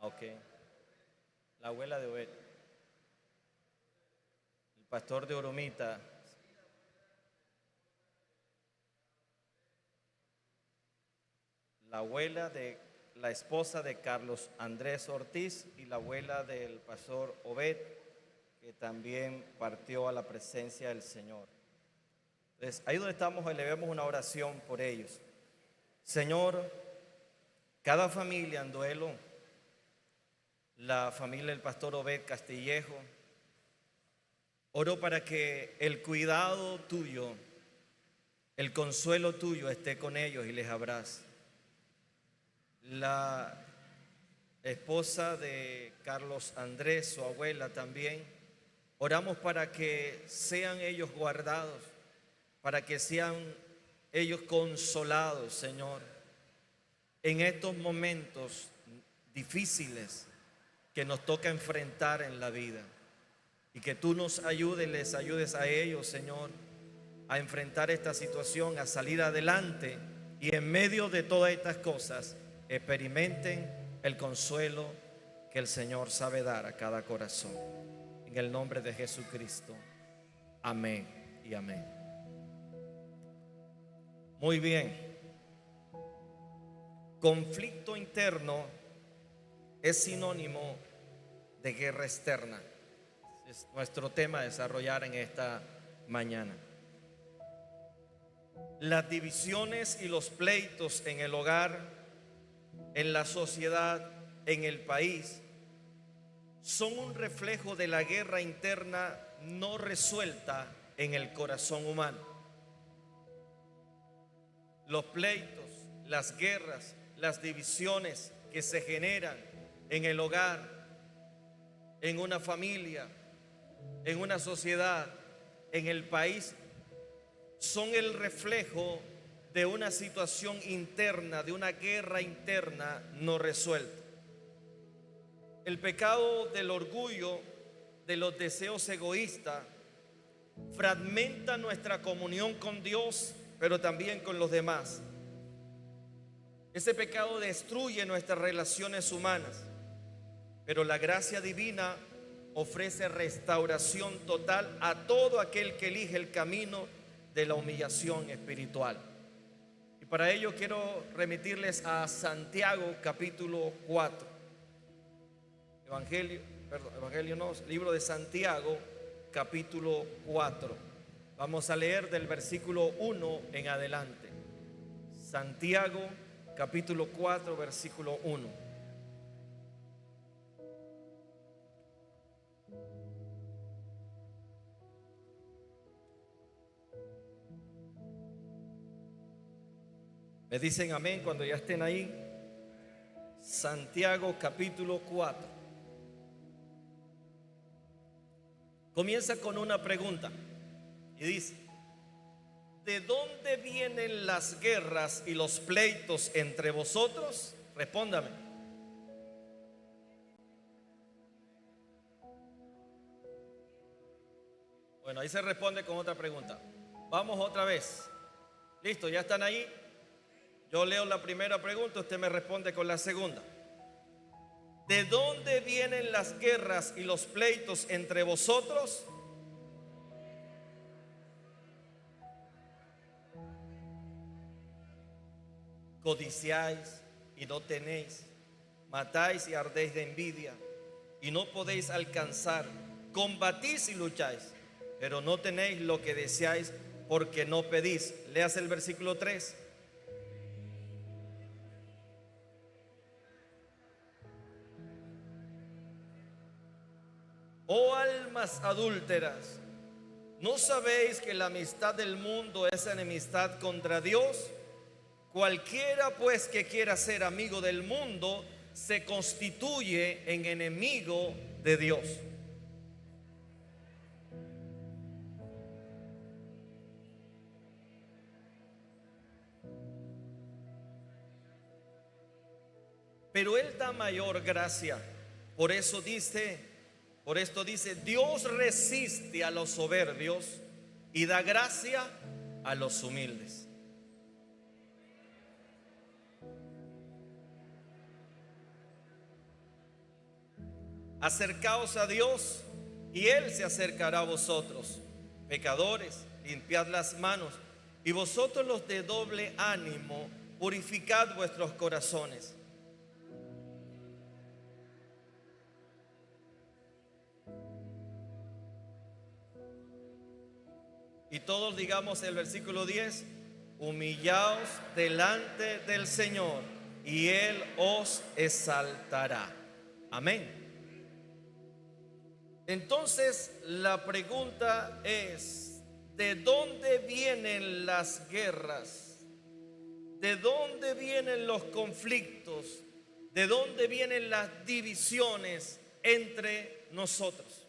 Ok. La abuela de Obed. El pastor de Oromita. La abuela de la esposa de Carlos Andrés Ortiz y la abuela del pastor Obed, que también partió a la presencia del Señor. Entonces, ahí donde estamos, elevemos una oración por ellos. Señor, cada familia en duelo, la familia del pastor Obed Castillejo, oro para que el cuidado tuyo, el consuelo tuyo esté con ellos y les abrace. La esposa de Carlos Andrés, su abuela también, oramos para que sean ellos guardados, para que sean ellos consolados, Señor, en estos momentos difíciles que nos toca enfrentar en la vida. Y que tú nos ayudes, les ayudes a ellos, Señor, a enfrentar esta situación, a salir adelante y en medio de todas estas cosas experimenten el consuelo que el Señor sabe dar a cada corazón. En el nombre de Jesucristo. Amén y amén. Muy bien. Conflicto interno es sinónimo de guerra externa. Es nuestro tema a desarrollar en esta mañana. Las divisiones y los pleitos en el hogar, en la sociedad, en el país, son un reflejo de la guerra interna no resuelta en el corazón humano. Los pleitos, las guerras, las divisiones que se generan en el hogar, en una familia, en una sociedad, en el país, son el reflejo de una situación interna, de una guerra interna no resuelta. El pecado del orgullo, de los deseos egoístas, fragmenta nuestra comunión con Dios, pero también con los demás. Ese pecado destruye nuestras relaciones humanas, pero la gracia divina ofrece restauración total a todo aquel que elige el camino de la humillación espiritual. Y para ello quiero remitirles a Santiago capítulo 4. Libro de Santiago capítulo 4. Vamos a leer del versículo 1 en adelante. Santiago capítulo 4, versículo 1. Me dicen amén cuando ya estén ahí. Santiago capítulo 4. Comienza con una pregunta y dice: ¿de dónde vienen las guerras y los pleitos entre vosotros? Respóndame. Bueno, ahí se responde con otra pregunta. Vamos otra vez. Listo, ya están ahí. Yo leo la primera pregunta, usted me responde con la segunda. ¿De dónde vienen las guerras y los pleitos entre vosotros? Codiciáis y no tenéis, matáis y ardéis de envidia y no podéis alcanzar, combatís y lucháis, pero no tenéis lo que deseáis porque no pedís. Leas el versículo 3. Oh almas adúlteras, ¿no sabéis que la amistad del mundo es enemistad contra Dios? Cualquiera pues que quiera ser amigo del mundo se constituye en enemigo de Dios. Pero Él da mayor gracia. Por esto dice, Dios resiste a los soberbios y da gracia a los humildes. Acercaos a Dios y Él se acercará a vosotros. Pecadores, limpiad las manos, y vosotros los de doble ánimo, purificad vuestros corazones. Y todos digamos el versículo 10: humillaos delante del Señor y Él os exaltará. Amén. Entonces la pregunta es: ¿de dónde vienen las guerras? ¿De dónde vienen los conflictos? ¿De dónde vienen las divisiones entre nosotros?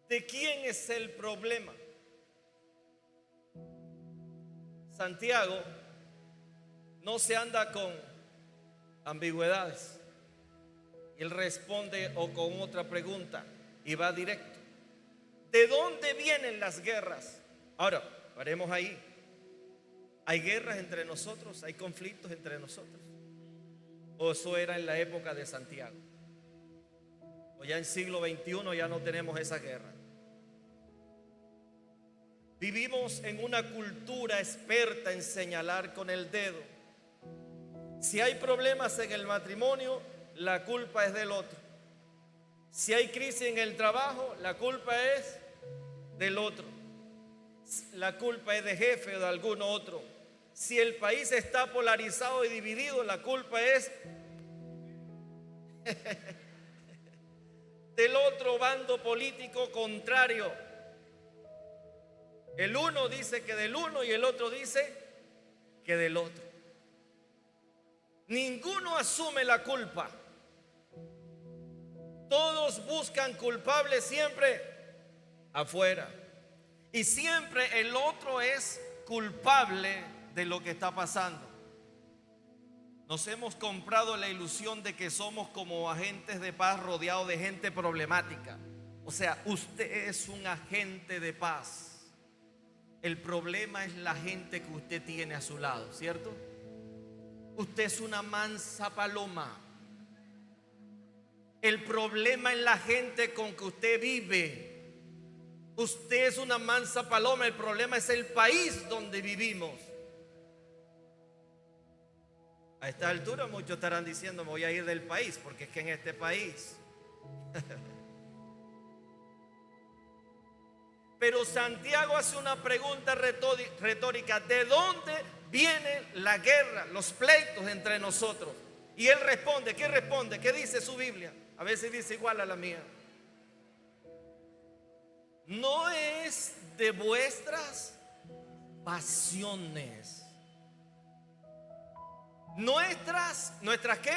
¿De quién es el problema? Santiago no se anda con ambigüedades. Él responde o con otra pregunta y va directo. ¿De dónde vienen las guerras? Ahora, paremos ahí. ¿Hay guerras entre nosotros? ¿Hay conflictos entre nosotros? ¿O eso era en la época de Santiago? ¿O ya en siglo XXI ya no tenemos esa guerra? Vivimos en una cultura experta en señalar con el dedo. Si hay problemas en el matrimonio, la culpa es del otro. Si hay crisis en el trabajo, la culpa es del otro. La culpa es de jefe o de algún otro. Si el país está polarizado y dividido, la culpa es del otro bando político contrario. El uno dice que del uno y el otro dice que del otro. Ninguno asume la culpa. Todos buscan culpables siempre afuera. Y siempre el otro es culpable de lo que está pasando. Nos hemos comprado la ilusión de que somos como agentes de paz rodeados de gente problemática. O sea, usted es un agente de paz. El problema es la gente que usted tiene a su lado, ¿cierto? Usted es una mansa paloma. El problema es la gente con que usted vive. Usted es una mansa paloma. El problema es el país donde vivimos. A esta altura muchos estarán diciendo: me voy a ir del país, porque es que en este país. Pero Santiago hace una pregunta retórica: ¿de dónde viene la guerra, los pleitos entre nosotros? Y él responde. ¿Qué responde? ¿Qué dice su Biblia? A veces dice igual a la mía. No es de vuestras pasiones. ¿Nuestras qué?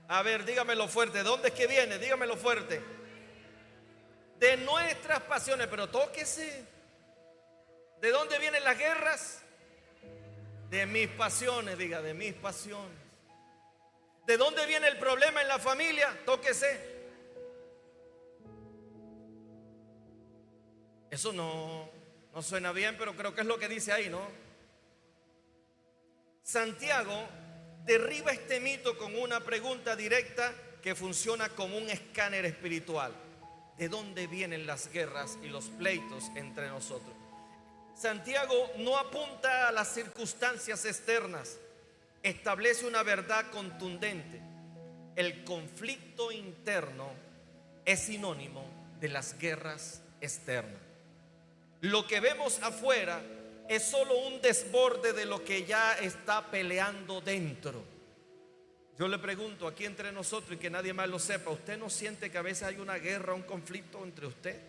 A ver, dígamelo fuerte. ¿De dónde es que viene? Dígamelo fuerte. De nuestras pasiones. Pero tóquese. ¿De dónde vienen las guerras? De mis pasiones, diga, de mis pasiones. ¿De dónde viene el problema en la familia? Tóquese. Eso no suena bien, pero creo que es lo que dice ahí, ¿no? Santiago derriba este mito con una pregunta directa que funciona como un escáner espiritual. ¿De dónde vienen las guerras y los pleitos entre nosotros? Santiago no apunta a las circunstancias externas, establece una verdad contundente. El conflicto interno es sinónimo de las guerras externas. Lo que vemos afuera es solo un desborde de lo que ya está peleando dentro. Yo le pregunto aquí entre nosotros, y que nadie más lo sepa: ¿usted no siente que a veces hay una guerra, un conflicto entre usted?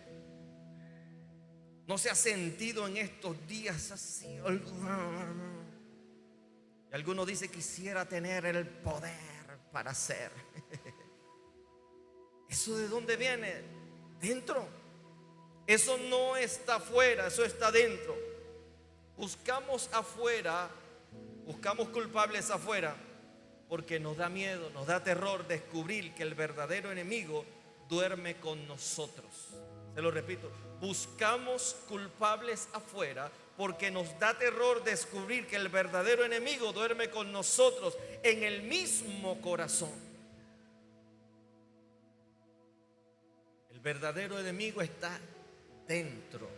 ¿No se ha sentido en estos días así? Y alguno dice: quisiera tener el poder para hacer. ¿Eso de dónde viene? Dentro. Eso no está afuera, eso está dentro. Buscamos afuera, buscamos culpables afuera, porque nos da miedo, nos da terror descubrir que el verdadero enemigo duerme con nosotros. Se lo repito, buscamos culpables afuera porque nos da terror descubrir que el verdadero enemigo duerme con nosotros en el mismo corazón. El verdadero enemigo está dentro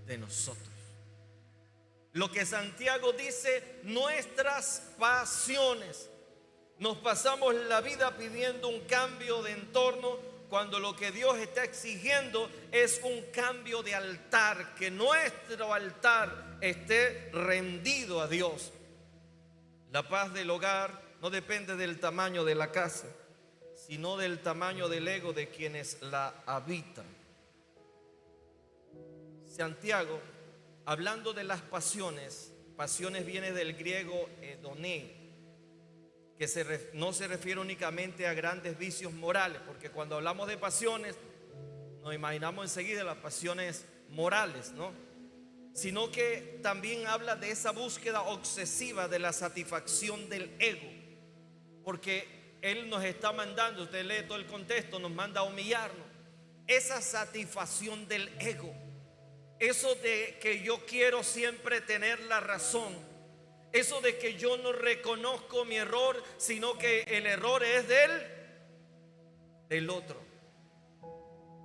de nosotros. Lo que Santiago dice, nuestras pasiones. Nos pasamos la vida pidiendo un cambio de entorno cuando lo que Dios está exigiendo es un cambio de altar, que nuestro altar esté rendido a Dios. La paz del hogar no depende del tamaño de la casa, sino del tamaño del ego de quienes la habitan. Santiago, hablando de las pasiones, pasiones viene del griego edoné, que no se refiere únicamente a grandes vicios morales, porque cuando hablamos de pasiones nos imaginamos enseguida las pasiones morales, ¿no? Sino que también habla de esa búsqueda obsesiva de la satisfacción del ego, porque Él nos está mandando, usted lee todo el contexto, nos manda a humillarnos. Esa satisfacción del ego, eso de que yo quiero siempre tener la razón, eso de que yo no reconozco mi error, sino que el error es del otro.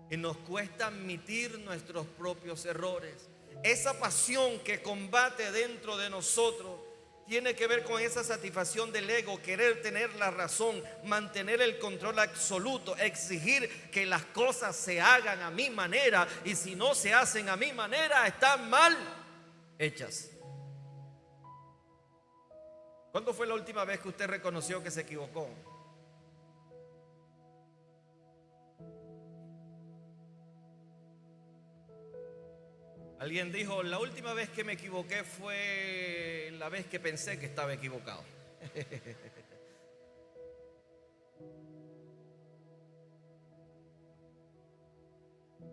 Y nos cuesta admitir nuestros propios errores. Esa pasión que combate dentro de nosotros tiene que ver con esa satisfacción del ego, querer tener la razón, mantener el control absoluto, exigir que las cosas se hagan a mi manera, y si no se hacen a mi manera, están mal hechas. ¿Cuándo fue la última vez que usted reconoció que se equivocó? Alguien dijo, la última vez que me equivoqué fue la vez que pensé que estaba equivocado.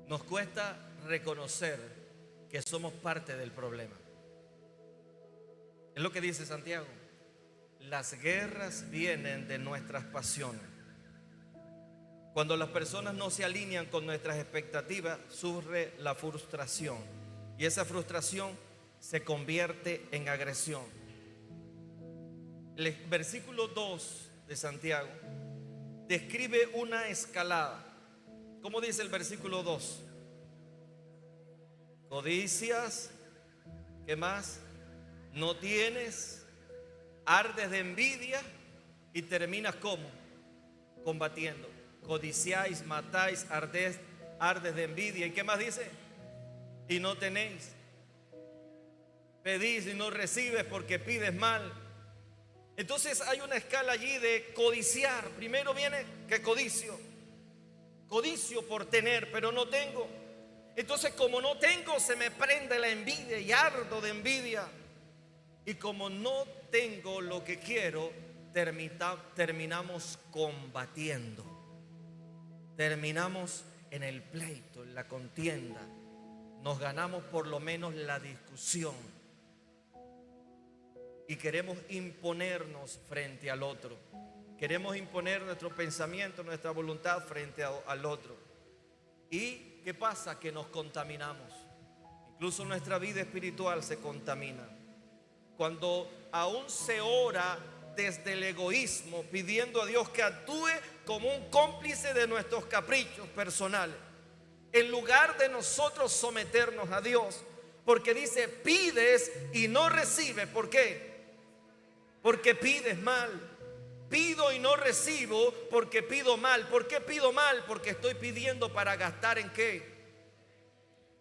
Nos cuesta reconocer que somos parte del problema. Es lo que dice Santiago. Las guerras vienen de nuestras pasiones. Cuando las personas no se alinean con nuestras expectativas, surge la frustración. Y esa frustración se convierte en agresión. El versículo 2 de Santiago describe una escalada. ¿Cómo dice el versículo 2? Codicias, ¿qué más? No tienes, ardes de envidia y terminas ¿cómo? Combatiendo. Codiciáis, matáis, ardes de envidia. ¿Y qué más dice? Y no tenéis. Pedís y no recibes porque pides mal. Entonces hay una escala allí de codiciar. Primero viene que codicio por tener, pero no tengo. Entonces como no tengo, se me prende la envidia y ardo de envidia. Y como no tengo lo que quiero, terminamos combatiendo. Terminamos en el pleito, en la contienda. Nos ganamos por lo menos la discusión. Y queremos imponernos frente al otro. Queremos imponer nuestro pensamiento, nuestra voluntad frente al otro. ¿Y qué pasa? Que nos contaminamos. Incluso nuestra vida espiritual se contamina. Cuando aún se ora desde el egoísmo, pidiendo a Dios que actúe como un cómplice de nuestros caprichos personales, en lugar de nosotros someternos a Dios, porque dice pides y no recibes. ¿Por qué? Porque pides mal. Pido y no recibo porque pido mal. ¿Por qué pido mal? Porque estoy pidiendo para gastar ¿en qué?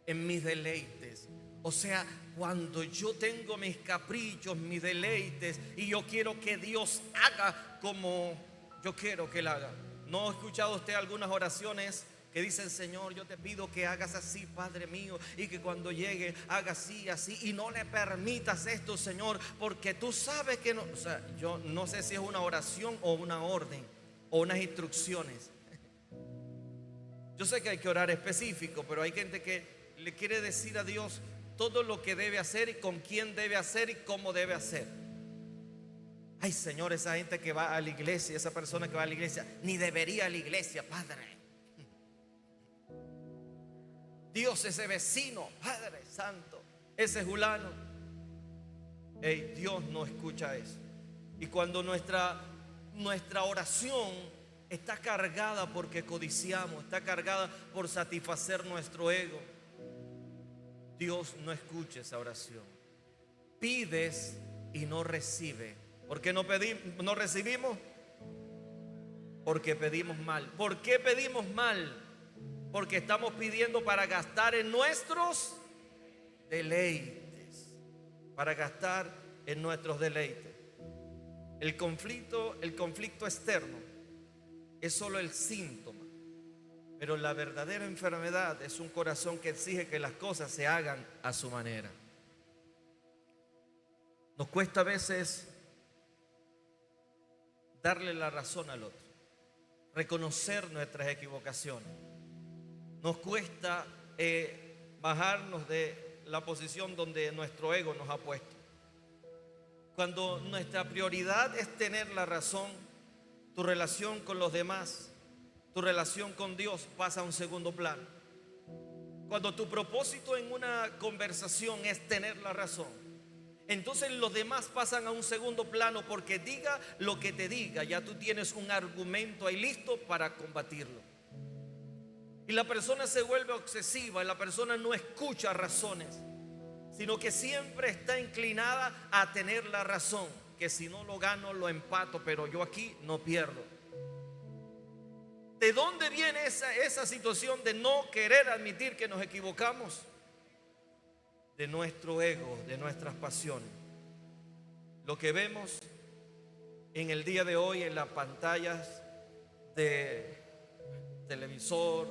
En mis deleites. O sea, cuando yo tengo mis caprichos, mis deleites, y yo quiero que Dios haga como yo quiero que Él haga. ¿No ha escuchado usted algunas oraciones que dicen: Señor, yo te pido que hagas así, Padre mío, y que cuando llegue haga así, así, y no le permitas esto, Señor, porque tú sabes que no? O sea, yo no sé si es una oración o una orden o unas instrucciones. Yo sé que hay que orar específico, pero hay gente que le quiere decir a Dios todo lo que debe hacer y con quién debe hacer y cómo debe hacer. Ay, Señor, esa gente que va a la iglesia, esa persona que va a la iglesia, ni debería ir a la iglesia, Padre. Dios, ese vecino, Padre Santo, ese fulano. Hey, Dios no escucha eso. Y cuando nuestra oración está cargada porque codiciamos, está cargada por satisfacer nuestro ego, Dios no escucha esa oración. Pides y no recibes. ¿Por qué no recibimos? Porque pedimos mal. ¿Por qué pedimos mal? Porque estamos pidiendo para gastar en nuestros deleites. Para gastar en nuestros deleites. El conflicto externo es solo el síntoma. Pero la verdadera enfermedad es un corazón que exige que las cosas se hagan a su manera. Nos cuesta a veces darle la razón al otro, reconocer nuestras equivocaciones. Nos cuesta bajarnos de la posición donde nuestro ego nos ha puesto. Cuando nuestra prioridad es tener la razón, tu relación con los demás, tu relación con Dios pasa a un segundo plano. Cuando tu propósito en una conversación es tener la razón, entonces los demás pasan a un segundo plano, porque diga lo que te diga, ya tú tienes un argumento ahí listo para combatirlo. Y la persona se vuelve obsesiva, la persona no escucha razones, sino que siempre está inclinada a tener la razón, que si no lo gano lo empato, pero yo aquí no pierdo. ¿De dónde viene esa situación de no querer admitir que nos equivocamos? De nuestro ego, de nuestras pasiones. Lo que vemos en el día de hoy en las pantallas de televisor,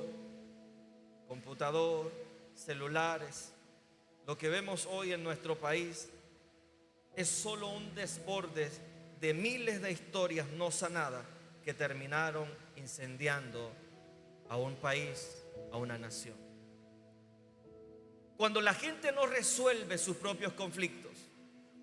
computador, celulares, lo que vemos hoy en nuestro país es solo un desborde de miles de historias no sanadas que terminaron incendiando a un país, a una nación. Cuando la gente no resuelve sus propios conflictos,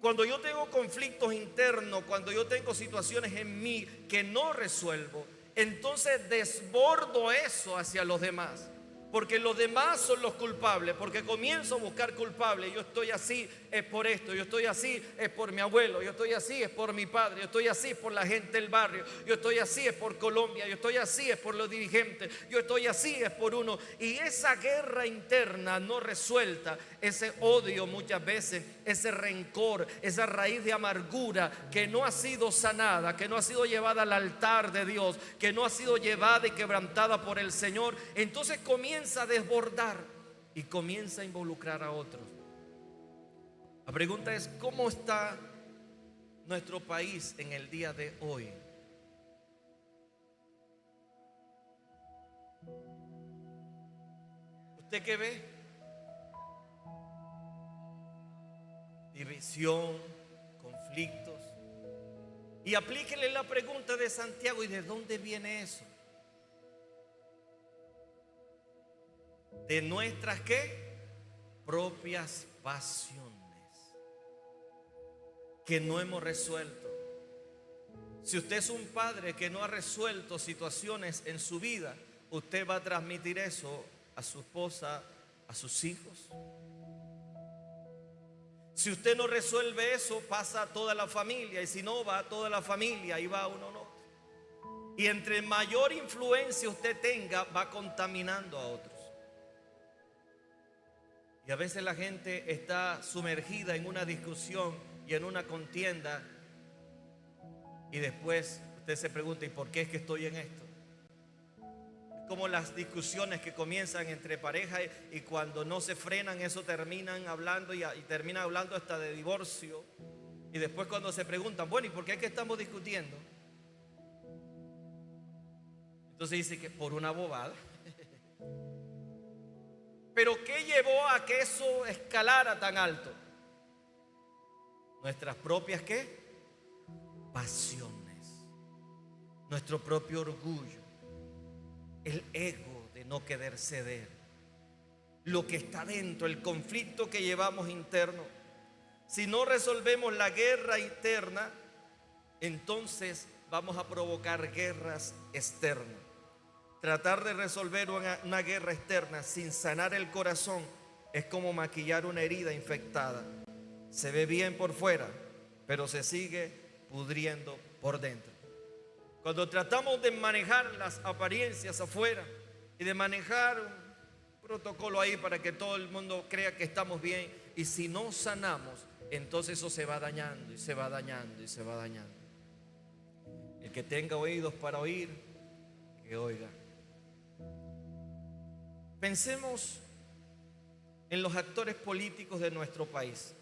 cuando yo tengo conflictos internos, cuando yo tengo situaciones en mí que no resuelvo, entonces desbordo eso hacia los demás. Porque los demás son los culpables, porque comienzo a buscar culpables. Yo estoy así, es por esto. Yo estoy así, es por mi abuelo. Yo estoy así, es por mi padre. Yo estoy así, es por la gente del barrio. Yo estoy así, es por Colombia. Yo estoy así, es por los dirigentes. Yo estoy así, es por uno. Y esa guerra interna no resuelta, ese odio muchas veces, ese rencor, esa raíz de amargura que no ha sido sanada, que no ha sido llevada al altar de Dios, que no ha sido llevada y quebrantada por el Señor, entonces comienza a desbordar y comienza a involucrar a otros. La pregunta es: ¿cómo está nuestro país en el día de hoy? ¿Usted qué ve? División, conflictos. Y aplíquele la pregunta de Santiago: ¿y de dónde viene eso? De nuestras ¿qué? Propias pasiones que no hemos resuelto. Si usted es un padre que no ha resuelto situaciones en su vida, usted va a transmitir eso a su esposa, a sus hijos. Si usted no resuelve eso, pasa a toda la familia, y si no, va a toda la familia y va a uno no. Y entre mayor influencia usted tenga, va contaminando a otros. Y a veces la gente está sumergida en una discusión y en una contienda, y después usted se pregunta: ¿y por qué es que estoy en esto? Es como las discusiones que comienzan entre parejas, y cuando no se frenan, eso terminan hablando y terminan hablando hasta de divorcio. Y después cuando se preguntan: bueno, ¿y por qué es que estamos discutiendo? Entonces dice que por una bobada. Pero ¿qué llevó a que eso escalara tan alto? Nuestras propias ¿qué? Pasiones. Nuestro propio orgullo. El ego de no querer ceder. Lo que está dentro, el conflicto que llevamos interno. Si no resolvemos la guerra interna, entonces vamos a provocar guerras externas. Tratar de resolver una guerra externa sin sanar el corazón es como maquillar una herida infectada. Se ve bien por fuera, pero se sigue pudriendo por dentro. Cuando tratamos de manejar las apariencias afuera y de manejar un protocolo ahí para que todo el mundo crea que estamos bien, y si no sanamos, entonces eso se va dañando y se va dañando y se va dañando. El que tenga oídos para oír, que oiga. Pensemos en los actores políticos de nuestro país.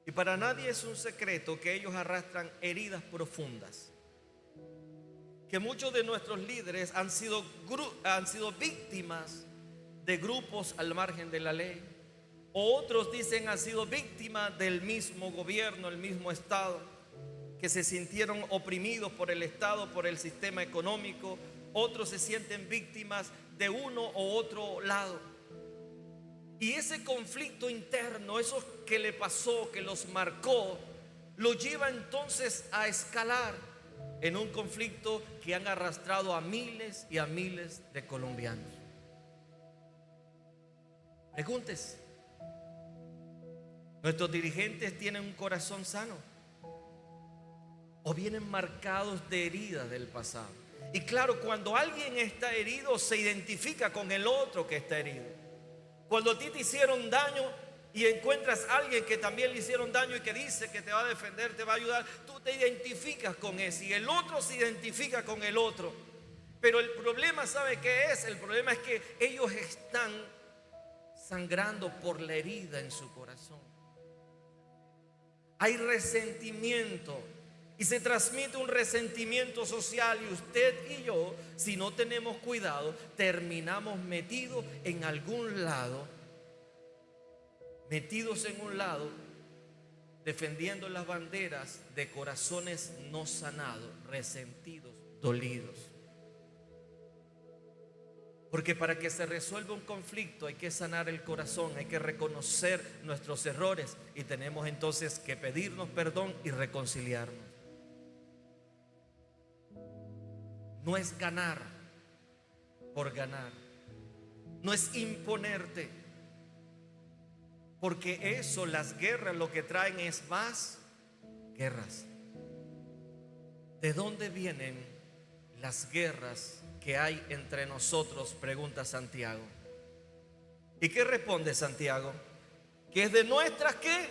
Y para nadie es un secreto que ellos arrastran heridas profundas. Que muchos de nuestros líderes han sido víctimas de grupos al margen de la ley. O otros dicen han sido víctimas del mismo gobierno, el mismo Estado, que se sintieron oprimidos por el Estado, por el sistema económico. Otros se sienten víctimas de uno u otro lado. Y ese conflicto interno, eso que le pasó, que los marcó, lo lleva entonces a escalar en un conflicto que han arrastrado a miles y a miles de colombianos. Pregúntese, ¿nuestros dirigentes tienen un corazón sano o vienen marcados de heridas del pasado? Y claro, cuando alguien está herido, se identifica con el otro que está herido. Cuando a ti te hicieron daño y encuentras a alguien que también le hicieron daño y que dice que te va a defender, te va a ayudar, tú te identificas con ese y el otro se identifica con el otro. Pero el problema, ¿sabe qué es? El problema es que ellos están sangrando por la herida en su corazón. Hay resentimiento. Y se transmite un resentimiento social, y usted y yo, si no tenemos cuidado, terminamos metidos en algún lado, defendiendo las banderas de corazones no sanados, resentidos, dolidos. Porque para que se resuelva un conflicto hay que sanar el corazón, hay que reconocer nuestros errores y tenemos entonces que pedirnos perdón y reconciliarnos. No es ganar por ganar, no es imponerte, porque eso, las guerras lo que traen es más guerras. ¿De dónde vienen las guerras que hay entre nosotros?, pregunta Santiago. ¿Y qué responde Santiago? Que es de nuestras ¿qué?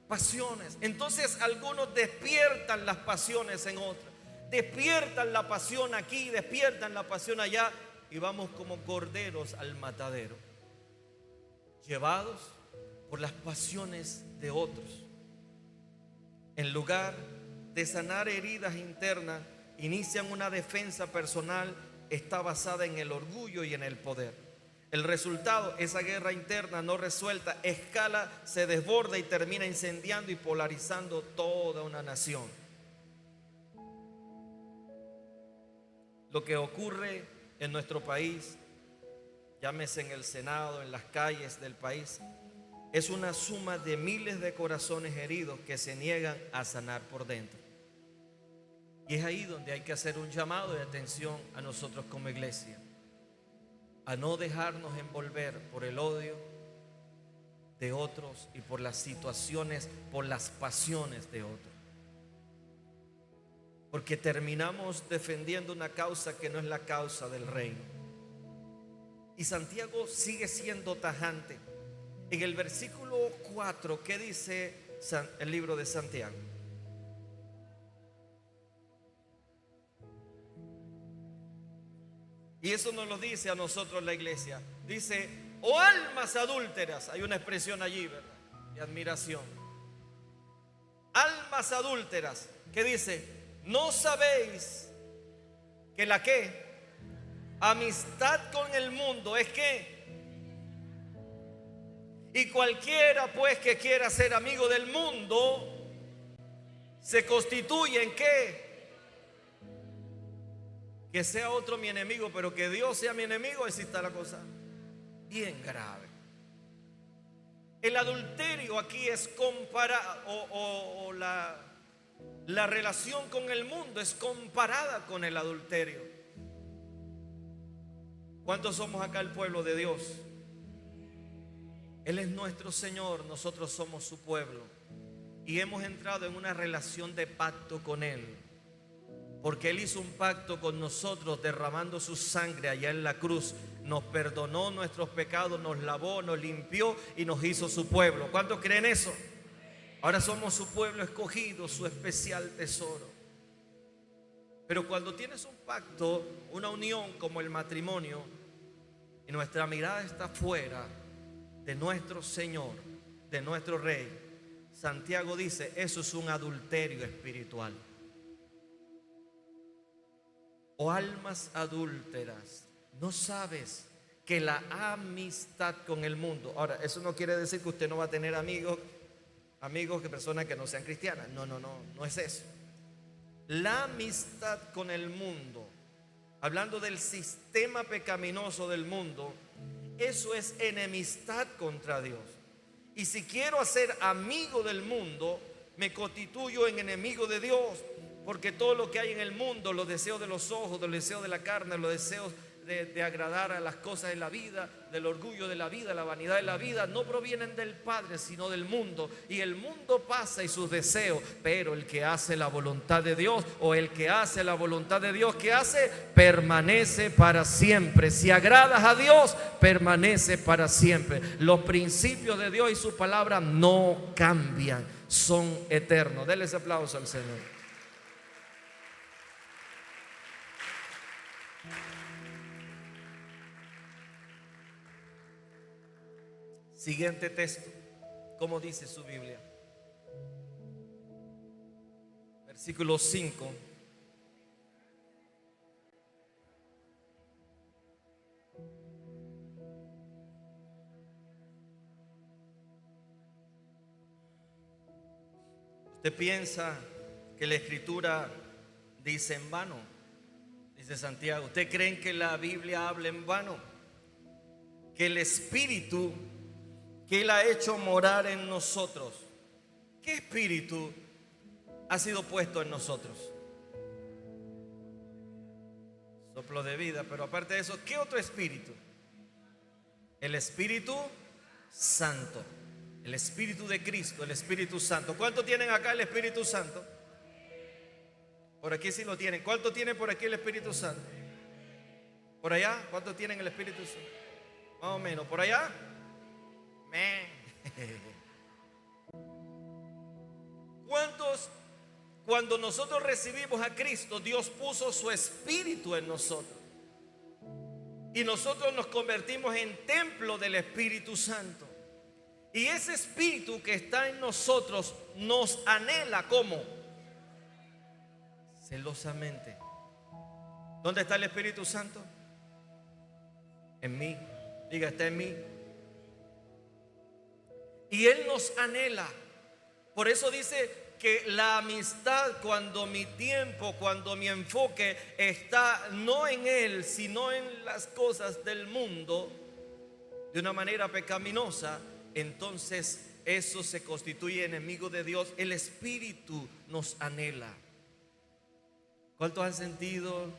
Pasiones. Entonces algunos despiertan las pasiones en otros. Despiertan la pasión aquí, despiertan la pasión allá, y vamos como corderos al matadero, llevados por las pasiones de otros. En lugar de sanar heridas internas, inician una defensa personal, está basada en el orgullo y en el poder. El resultado, esa guerra interna no resuelta, escala, se desborda y termina incendiando y polarizando toda una nación. Lo que ocurre en nuestro país, llámese en el Senado, en las calles del país, es una suma de miles de corazones heridos que se niegan a sanar por dentro. Y es ahí donde hay que hacer un llamado de atención a nosotros como iglesia, a no dejarnos envolver por el odio de otros y por las situaciones, por las pasiones de otros. Porque terminamos defendiendo una causa que no es la causa del reino. Y Santiago sigue siendo tajante. En el versículo 4, ¿qué dice el libro de Santiago? Y eso nos lo dice a nosotros la iglesia. Dice, oh almas adúlteras. Hay una expresión allí, ¿verdad?, de admiración. Almas adúlteras. ¿Qué dice? ¿No sabéis que la ¿qué? Amistad con el mundo es ¿qué? Y cualquiera pues que quiera ser amigo del mundo se constituye en ¿qué? Que sea otro mi enemigo, pero que Dios sea mi enemigo, así está la cosa bien grave. El adulterio aquí es comparado, la relación con el mundo es comparada con el adulterio. ¿Cuántos somos acá el pueblo de Dios? Él es nuestro Señor, nosotros somos su pueblo. Y hemos entrado en una relación de pacto con Él, porque Él hizo un pacto con nosotros derramando su sangre allá en la cruz. Nos perdonó nuestros pecados, nos lavó, nos limpió y nos hizo su pueblo. ¿Cuántos creen eso? Ahora somos su pueblo escogido, su especial tesoro. Pero cuando tienes un pacto, una unión como el matrimonio, y nuestra mirada está fuera de nuestro Señor, de nuestro Rey, Santiago dice, eso es un adulterio espiritual. O almas adúlteras, ¿no sabes que la amistad con el mundo? Ahora, eso no quiere decir que usted no va a tener amigos que personas que no sean cristianas. No es eso. La amistad con el mundo, hablando del sistema pecaminoso del mundo, eso es enemistad contra Dios. Y si quiero ser amigo del mundo, me constituyo en enemigo de Dios. Porque todo lo que hay en el mundo, los deseos de los ojos, los deseos de la carne, los deseos de agradar a las cosas de la vida, del orgullo de la vida, la vanidad de la vida, no provienen del Padre, sino del mundo. Y el mundo pasa y sus deseos, pero el que hace la voluntad de Dios, o el que hace la voluntad de Dios, ¿qué hace? Permanece para siempre. Si agradas a Dios, permanece para siempre. Los principios de Dios y su palabra no cambian, son eternos. Denle ese aplauso al Señor. Siguiente texto, ¿cómo dice su Biblia? Versículo 5. Usted piensa que la Escritura dice en vano, dice Santiago. ¿Usted cree que la Biblia habla en vano? Que el Espíritu que Él ha hecho morar en nosotros, ¿qué espíritu ha sido puesto en nosotros? Soplo de vida. Pero aparte de eso, ¿qué otro espíritu? El Espíritu Santo, el Espíritu de Cristo, el Espíritu Santo. ¿Cuánto tienen acá el Espíritu Santo? Por aquí sí lo tienen. ¿Cuánto tiene por aquí el Espíritu Santo? ¿Por allá? ¿Cuánto tienen el Espíritu Santo? Más o menos. ¿Por allá? ¿Cuántos, cuando nosotros recibimos a Cristo, Dios puso su Espíritu en nosotros? Y nosotros nos convertimos en templo del Espíritu Santo. Y ese Espíritu que está en nosotros nos anhela como celosamente. ¿Dónde está el Espíritu Santo? En mí. Diga, está en mí. Y Él nos anhela. Por eso dice que la amistad, cuando mi tiempo, cuando mi enfoque está no en Él, sino en las cosas del mundo, de una manera pecaminosa, entonces eso se constituye enemigo de Dios. El Espíritu nos anhela. ¿Cuántos han sentido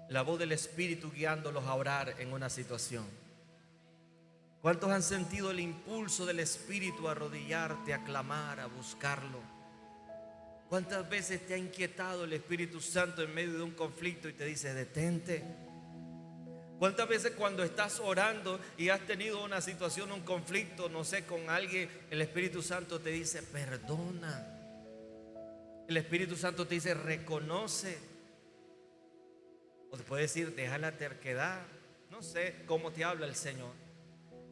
la voz del Espíritu guiándolos a orar en una situación? ¿Cuántos han sentido el impulso del Espíritu a arrodillarte, a clamar, a buscarlo? ¿Cuántas veces te ha inquietado el Espíritu Santo en medio de un conflicto y te dice, detente? ¿Cuántas veces cuando estás orando y has tenido una situación, un conflicto, no sé, con alguien, el Espíritu Santo te dice, perdona? El Espíritu Santo te dice, reconoce. O te puede decir, deja la terquedad. No sé cómo te habla el Señor.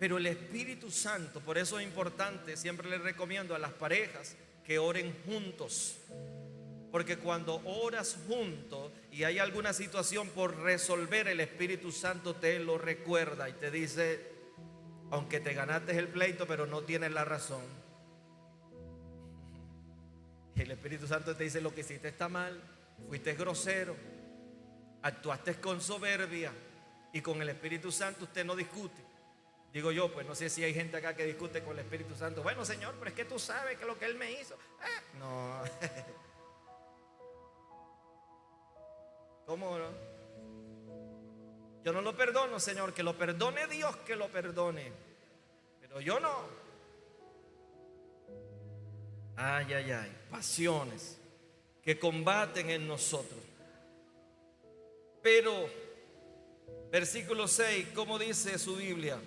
Pero el Espíritu Santo, por eso es importante, siempre les recomiendo a las parejas que oren juntos. Porque cuando oras juntos y hay alguna situación por resolver, el Espíritu Santo te lo recuerda y te dice, aunque te ganaste el pleito, pero no tienes la razón. El Espíritu Santo te dice, lo que hiciste está mal, fuiste grosero, actuaste con soberbia, y con el Espíritu Santo usted no discute. Digo yo, pues no sé si hay gente acá que discute con el Espíritu Santo. Bueno, Señor, pero es que tú sabes que lo que Él me hizo. No. ¿Cómo no? Yo no lo perdono, Señor, que lo perdone Dios, que lo perdone, pero yo no. Ay, ay, ay, pasiones que combaten en nosotros. Pero, versículo 6, ¿cómo dice su Biblia?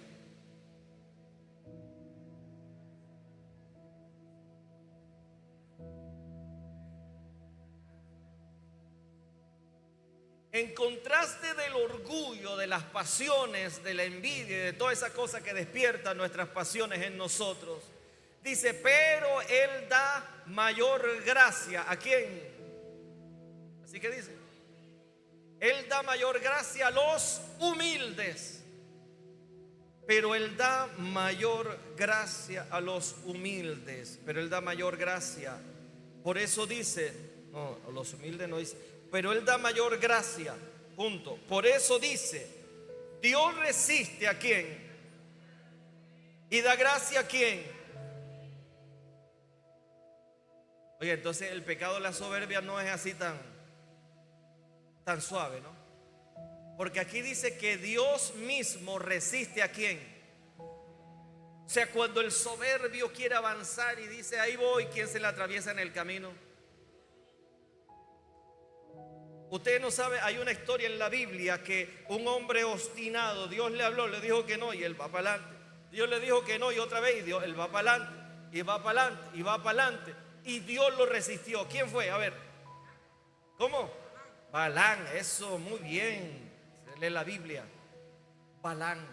En contraste del orgullo, de las pasiones, de la envidia y de toda esa cosa que despierta nuestras pasiones en nosotros, dice, pero Él da mayor gracia. ¿A quién? Así que dice, Él da mayor gracia a los humildes. Pero Él da mayor gracia a los humildes. Pero Él da mayor gracia. Por eso dice, no, a los humildes no dice, pero Él da mayor gracia. Punto. Por eso dice, Dios resiste a quién y da gracia a quién. Oye, entonces el pecado de la soberbia no es así tan suave, ¿no? Porque aquí dice que Dios mismo resiste a quién. O sea, cuando el soberbio quiere avanzar y dice, ahí voy, ¿quién se le atraviesa en el camino? Usted no sabe, hay una historia en la Biblia que un hombre obstinado, Dios le habló, le dijo que no y él va para adelante. Dios le dijo que no y otra vez y Dios, él va para adelante y va para adelante y va para adelante. Y Dios lo resistió. ¿Quién fue? A ver. ¿Cómo? Balán, eso, muy bien. Se lee la Biblia. Balán.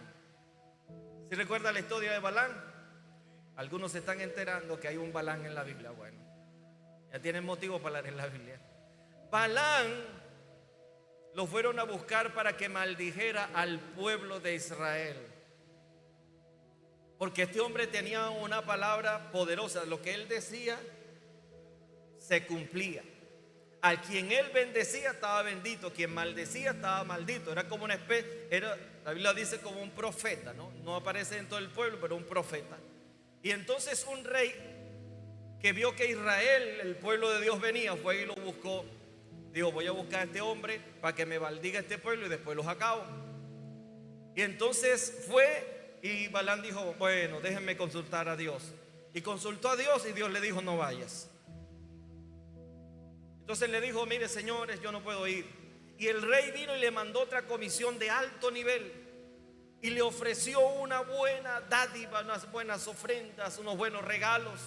¿Sí recuerda la historia de Balán? Algunos se están enterando que hay un Balán en la Biblia. Bueno, ya tienen motivo para leer en la Biblia. Balán lo fueron a buscar para que maldijera al pueblo de Israel. Porque este hombre tenía una palabra poderosa. Lo que él decía se cumplía. A quien él bendecía estaba bendito, quien maldecía estaba maldito. Era como una especie, la Biblia dice como un profeta, ¿no? No aparece en todo el pueblo, pero un profeta. Y entonces un rey que vio que Israel, el pueblo de Dios, venía, fue y lo buscó. Dijo, voy a buscar a este hombre para que me maldiga este pueblo y después los acabo. Y entonces fue y Balán dijo, bueno, déjenme consultar a Dios. Y consultó a Dios y Dios le dijo, no vayas. Entonces le dijo, mire señores, yo no puedo ir. Y el rey vino y le mandó otra comisión de alto nivel y le ofreció una buena dádiva, unas buenas ofrendas, unos buenos regalos.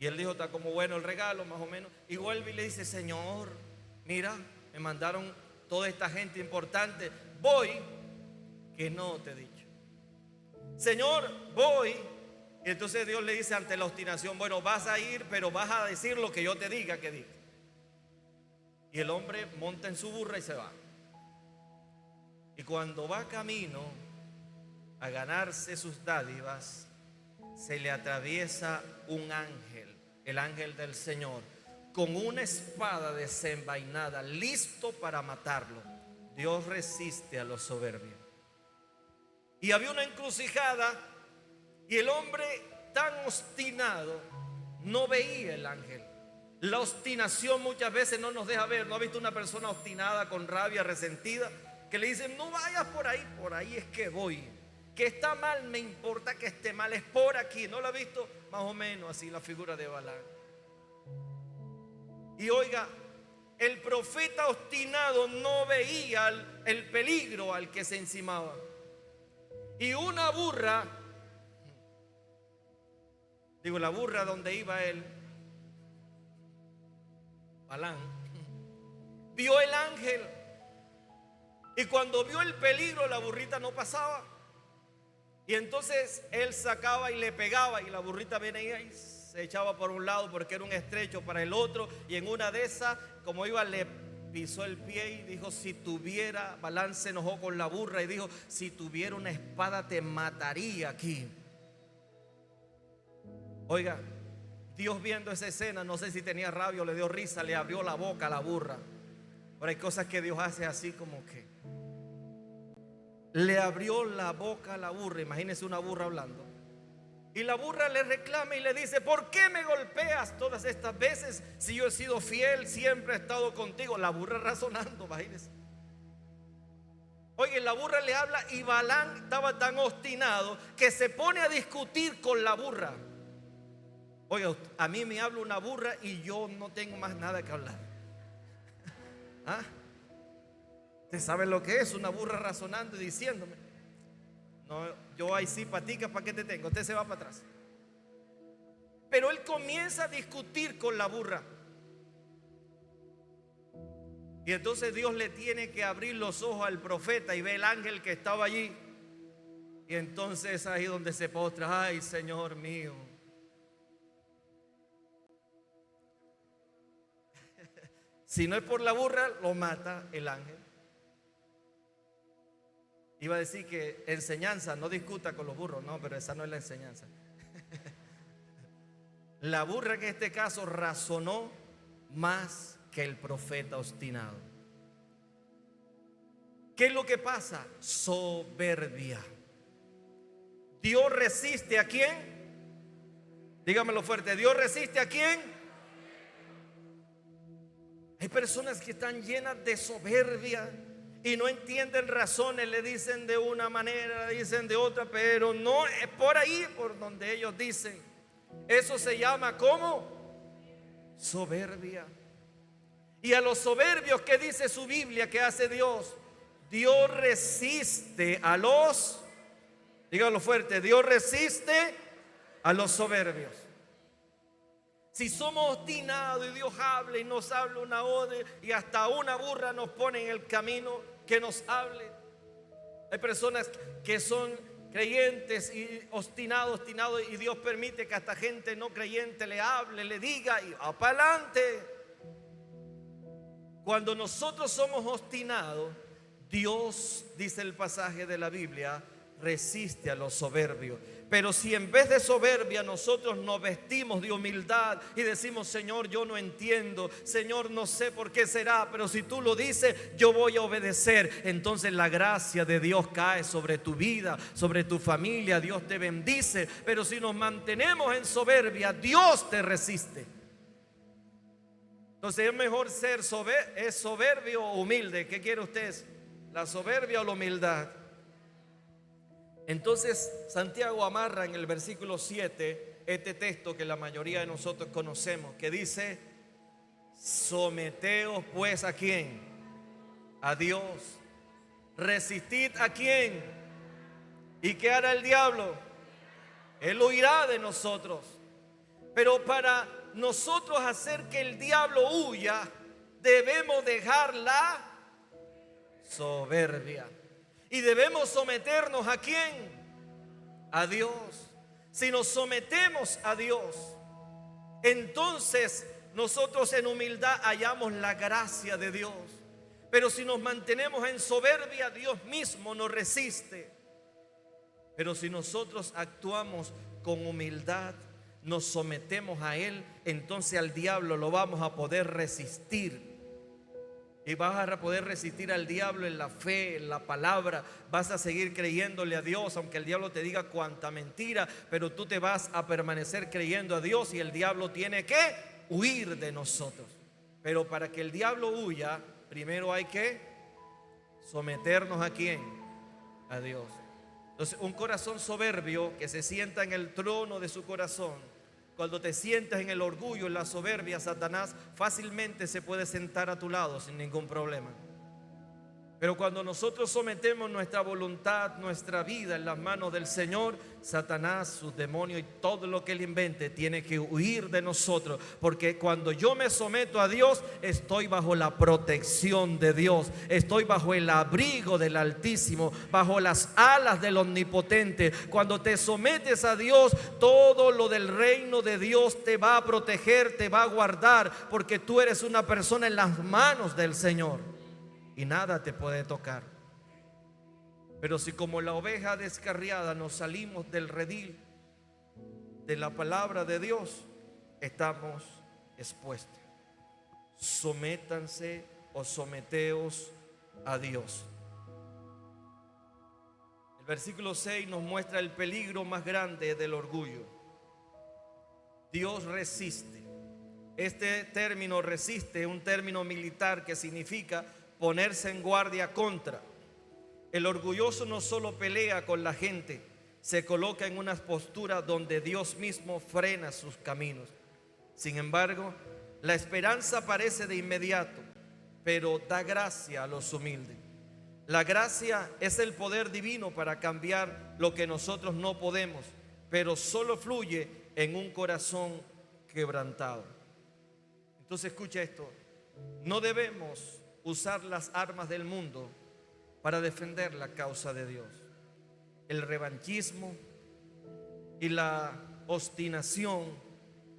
Y él dijo, está como bueno el regalo, más o menos. Y vuelve y le dice, Señor, mira, me mandaron toda esta gente importante. Voy, que no te he dicho. Señor, voy. Y entonces Dios le dice ante la obstinación, bueno, vas a ir, pero vas a decir lo que yo te diga que diga. Y el hombre monta en su burra y se va. Y cuando va camino a ganarse sus dádivas, se le atraviesa un ángel, el ángel del Señor, con una espada desenvainada, listo para matarlo. Dios resiste a los soberbios. Y había una encrucijada y el hombre tan obstinado no veía el ángel. La obstinación muchas veces no nos deja ver. ¿No ha visto una persona obstinada, con rabia, resentida, que le dicen, no vayas por ahí es que voy? Que está mal, me importa que esté mal, es por aquí. ¿No lo ha visto? Más o menos así la figura de Balán. Y oiga, el profeta obstinado no veía el peligro al que se encimaba. Y una burra, digo, la burra donde iba él, Balán, vio el ángel. Y cuando vio el peligro, la burrita no pasaba. Y entonces él sacaba y le pegaba y la burrita venía y se echaba por un lado porque era un estrecho para el otro. Y en una de esas, como iba, le pisó el pie y dijo, si tuviera, Balán se enojó con la burra y dijo, si tuviera una espada te mataría aquí. Oiga, Dios viendo esa escena, no sé si tenía rabia o le dio risa, le abrió la boca a la burra. Pero hay cosas que Dios hace así como que le abrió la boca a la burra. Imagínense una burra hablando. Y la burra le reclama y le dice, ¿por qué me golpeas todas estas veces? Si yo he sido fiel, siempre he estado contigo. La burra razonando, imagínense. Oye, la burra le habla y Balaam estaba tan obstinado que se pone a discutir con la burra. Oye, a mí me habla una burra y yo no tengo más nada que hablar. ¿Ah? ¿Usted sabe lo que es una burra razonando y diciéndome? No, yo ahí sí, patica, ¿para qué te tengo? Usted se va para atrás. Pero él comienza a discutir con la burra. Y entonces Dios le tiene que abrir los ojos al profeta y ve el ángel que estaba allí. Y entonces ahí donde se postra: ay, Señor mío. Si no es por la burra, lo mata el ángel. Iba a decir que enseñanza, no discuta con los burros. No, pero esa no es la enseñanza. La burra en este caso razonó más que el profeta obstinado. ¿Qué es lo que pasa? Soberbia. Dios resiste ¿a quién? Dígamelo fuerte. ¿Dios resiste a quién? Hay personas que están llenas de soberbia y no entienden razones, le dicen de una manera, le dicen de otra, pero no es por ahí por donde ellos dicen. Eso se llama ¿cómo? Soberbia. Y a los soberbios, ¿qué dice su Biblia que hace Dios? Dios resiste a los, dígalo fuerte, Dios resiste a los soberbios. Si somos obstinados y Dios habla y nos habla una ode y hasta una burra nos pone en el camino que nos hable. Hay personas que son creyentes y obstinados y Dios permite que hasta gente no creyente le hable, le diga y va para adelante. Cuando nosotros somos obstinados, Dios, dice el pasaje de la Biblia, resiste a los soberbios. Pero si en vez de soberbia nosotros nos vestimos de humildad y decimos: Señor, yo no entiendo, Señor, no sé por qué será, pero si tú lo dices, yo voy a obedecer. Entonces la gracia de Dios cae sobre tu vida, sobre tu familia, Dios te bendice. Pero si nos mantenemos en soberbia, Dios te resiste. Entonces es mejor ser soberbio o humilde. ¿Qué quiere usted? ¿La soberbia o la humildad? Entonces Santiago amarra en el versículo 7 este texto que la mayoría de nosotros conocemos, que dice: someteos pues ¿a quién? A Dios. Resistid ¿a quién? ¿Y qué hará el diablo? Él huirá de nosotros. Pero para nosotros hacer que el diablo huya, debemos dejar la soberbia. Y debemos someternos ¿a quién? A Dios. Si nos sometemos a Dios, entonces nosotros en humildad hallamos la gracia de Dios. Pero si nos mantenemos en soberbia, Dios mismo nos resiste. Pero si nosotros actuamos con humildad, nos sometemos a Él, entonces al diablo lo vamos a poder resistir. Y vas a poder resistir al diablo en la fe, en la palabra. Vas a seguir creyéndole a Dios, aunque el diablo te diga cuánta mentira, pero tú te vas a permanecer creyendo a Dios y el diablo tiene que huir de nosotros. Pero para que el diablo huya, primero hay que someternos ¿a quién? A Dios. Entonces, un corazón soberbio que se sienta en el trono de su corazón, cuando te sientas en el orgullo, en la soberbia, Satanás fácilmente se puede sentar a tu lado sin ningún problema. Pero cuando nosotros sometemos nuestra voluntad, nuestra vida en las manos del Señor, Satanás, sus demonios y todo lo que él invente tiene que huir de nosotros. Porque cuando yo me someto a Dios, estoy bajo la protección de Dios. Estoy bajo el abrigo del Altísimo, bajo las alas del Omnipotente. Cuando te sometes a Dios, todo lo del reino de Dios te va a proteger, te va a guardar, porque tú eres una persona en las manos del Señor. Y nada te puede tocar. Pero si como la oveja descarriada nos salimos del redil de la palabra de Dios, estamos expuestos. Sométanse o someteos a Dios. El versículo 6 nos muestra el peligro más grande del orgullo. Dios resiste. Este término resiste es un término militar que significa ponerse en guardia contra. El orgulloso no solo pelea con la gente, se coloca en una postura donde Dios mismo frena sus caminos. Sin embargo, la esperanza aparece de inmediato, pero da gracia a los humildes. La gracia es el poder divino para cambiar lo que nosotros no podemos, pero solo fluye en un corazón quebrantado. Entonces escucha esto, no debemos usar las armas del mundo para defender la causa de Dios. El revanchismo y la obstinación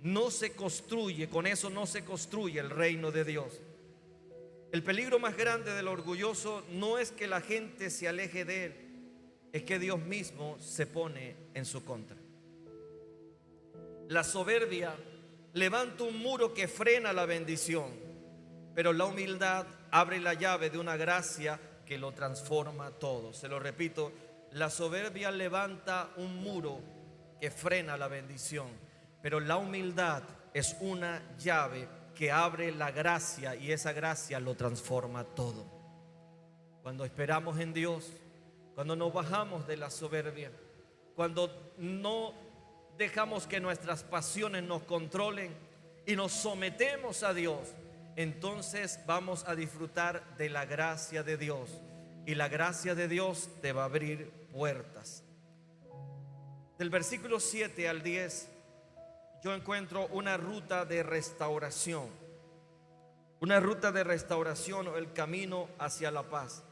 no se construye, con eso no se construye el reino de Dios. El peligro más grande del orgulloso no es que la gente se aleje de él, es que Dios mismo se pone en su contra. La soberbia levanta un muro que frena la bendición, pero la humildad abre la llave de una gracia que lo transforma todo. Se lo repito, la soberbia levanta un muro que frena la bendición, pero la humildad es una llave que abre la gracia y esa gracia lo transforma todo. Cuando esperamos en Dios, cuando nos bajamos de la soberbia, cuando no dejamos que nuestras pasiones nos controlen y nos sometemos a Dios, entonces vamos a disfrutar de la gracia de Dios, y la gracia de Dios te va a abrir puertas. Del versículo 7 al 10 yo encuentro una ruta de restauración, o el camino hacia la paz.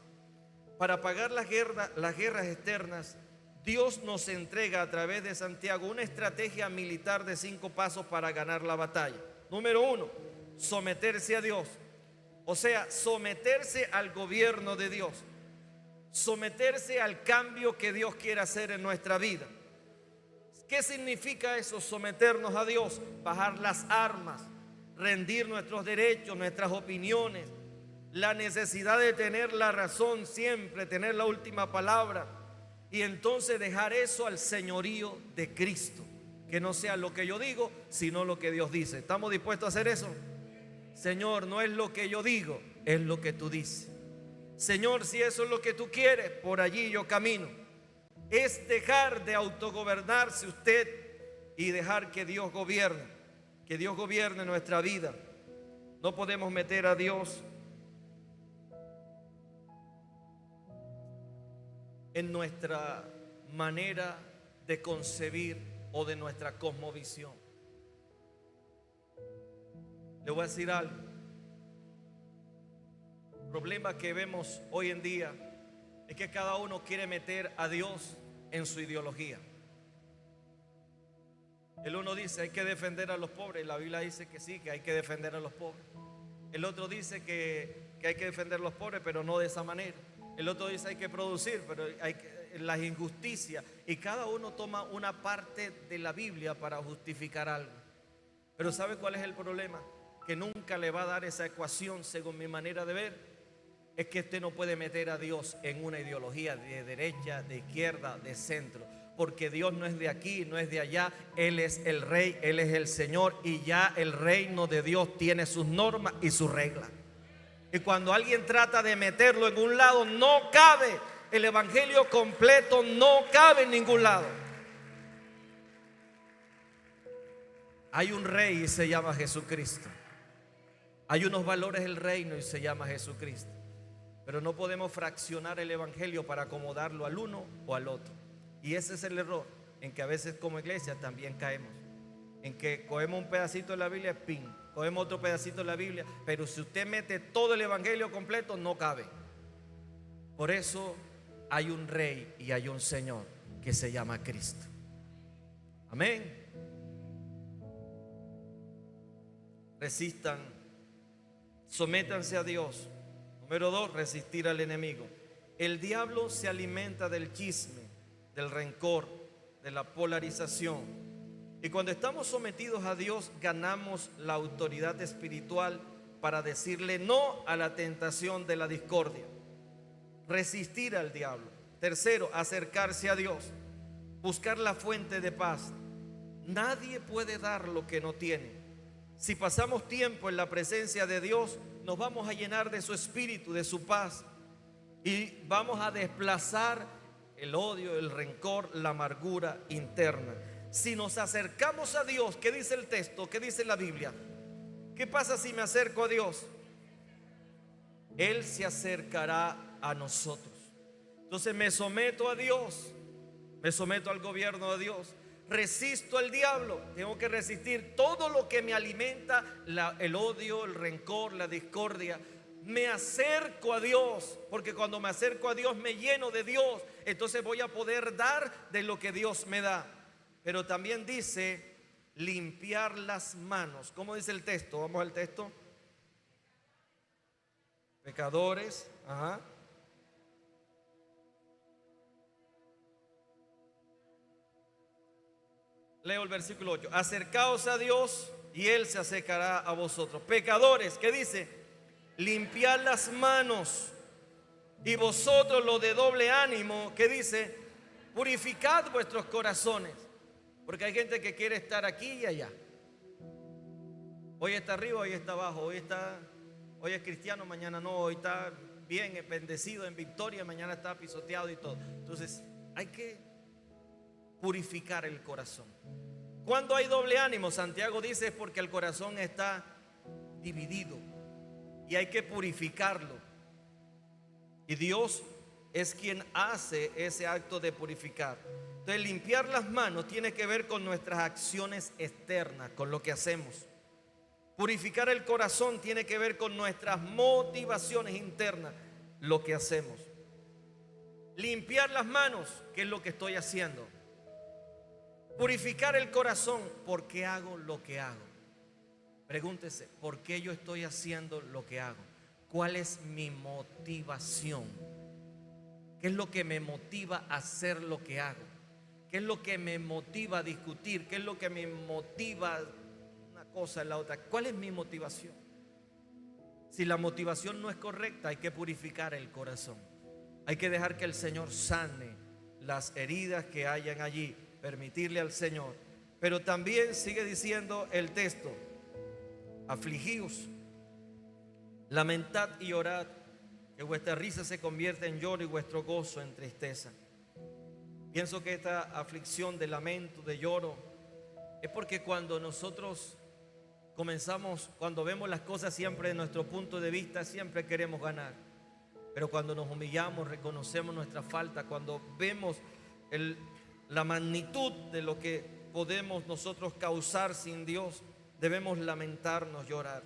Para pagar las guerras externas, Dios nos entrega a través de Santiago una estrategia militar de 5 pasos para ganar la batalla. Número 1, someterse a Dios, o sea, someterse al gobierno de Dios, someterse al cambio que Dios quiere hacer en nuestra vida. ¿Qué significa eso? Someternos a Dios, bajar las armas, rendir nuestros derechos, nuestras opiniones, la necesidad de tener la razón siempre, tener la última palabra, y entonces dejar eso al señorío de Cristo, que no sea lo que yo digo, sino lo que Dios dice. ¿Estamos dispuestos a hacer eso? Señor, no es lo que yo digo, es lo que tú dices. Señor, si eso es lo que tú quieres, por allí yo camino. Es dejar de autogobernarse usted y dejar que Dios gobierne nuestra vida. No podemos meter a Dios en nuestra manera de concebir o de nuestra cosmovisión. Le voy a decir algo. El problema que vemos hoy en día es que cada uno quiere meter a Dios en su ideología. El uno dice hay que defender a los pobres, la Biblia dice que sí, que hay que defender a los pobres. El otro dice que hay que defender a los pobres, pero no de esa manera. El otro dice hay que producir, pero hay las injusticias, y cada uno toma una parte de la Biblia para justificar algo. Pero ¿sabe cuál es el problema? Que nunca le va a dar esa ecuación según mi manera de ver. Es que usted no puede meter a Dios en una ideología de derecha, de izquierda, de centro, porque Dios no es de aquí, no es de allá. Él es el Rey, Él es el Señor, y ya el reino de Dios tiene sus normas y sus reglas. Y cuando alguien trata de meterlo en un lado, no cabe. El evangelio completo no cabe en ningún lado. Hay un rey y se llama Jesucristo. Hay unos valores del reino y se llama Jesucristo. Pero no podemos fraccionar el evangelio para acomodarlo al uno o al otro. Y ese es el error en que a veces como iglesia también caemos. En que cogemos un pedacito de la Biblia, pin, cogemos otro pedacito de la Biblia, pero si usted mete todo el evangelio completo, no cabe. Por eso hay un rey y hay un Señor que se llama Cristo. Amén. Resistan, sométanse a Dios. Número 2, resistir al enemigo. El diablo se alimenta del chisme, del rencor, de la polarización. Y cuando estamos sometidos a Dios, ganamos la autoridad espiritual para decirle no a la tentación de la discordia. Resistir al diablo. Tercero, acercarse a Dios, buscar la fuente de paz. Nadie puede dar lo que no tiene. Si pasamos tiempo en la presencia de Dios, nos vamos a llenar de su espíritu, de su paz. y vamos a desplazar el odio, el rencor, la amargura interna. Si nos acercamos a Dios, ¿qué dice el texto? ¿Qué dice la Biblia? ¿Qué pasa si me acerco a Dios? Él se acercará a nosotros. Entonces me someto a Dios, me someto al gobierno de Dios, resisto al diablo. Tengo que resistir todo lo que me alimenta el odio, el rencor, la discordia. Me acerco a Dios, porque cuando me acerco a Dios me lleno de Dios. Entonces voy a poder dar de lo que Dios me da. Pero también dice limpiar las manos. ¿Cómo dice el texto? Vamos al texto. Pecadores, ajá. Leo el versículo 8. Acercaos a Dios y Él se acercará a vosotros. Pecadores, ¿qué dice? Limpiad las manos. Y vosotros los de doble ánimo, ¿qué dice? Purificad vuestros corazones. Porque hay gente que quiere estar aquí y allá. Hoy está arriba, hoy está abajo. Hoy es cristiano, mañana no. Hoy está bien, bendecido, en victoria, mañana está pisoteado y todo. Entonces hay que purificar el corazón. Cuando hay doble ánimo, Santiago dice, es porque el corazón está dividido y hay que purificarlo. Y Dios es quien hace ese acto de purificar. Entonces, limpiar las manos tiene que ver con nuestras acciones externas, con lo que hacemos. Purificar el corazón tiene que ver con nuestras motivaciones internas, lo que hacemos. Limpiar las manos, ¿qué es lo que estoy haciendo? Purificar el corazón, ¿por qué hago lo que hago? Pregúntese, ¿por qué yo estoy haciendo lo que hago? ¿Cuál es mi motivación? ¿Qué es lo que me motiva a hacer lo que hago? ¿Qué es lo que me motiva a discutir? ¿Qué es lo que me motiva una cosa en la otra? ¿Cuál es mi motivación? Si la motivación no es correcta, hay que purificar el corazón. Hay que dejar que el Señor sane las heridas que hayan allí, permitirle al Señor. Pero también sigue diciendo el texto: afligíos, lamentad y orad, que vuestra risa se convierta en lloro y vuestro gozo en tristeza. Pienso que esta aflicción de lamento, de lloro, es porque cuando nosotros comenzamos, cuando vemos las cosas siempre de nuestro punto de vista, siempre queremos ganar. Pero cuando nos humillamos, reconocemos nuestra falta, cuando vemos la magnitud de lo que podemos nosotros causar sin Dios, debemos lamentarnos, llorar,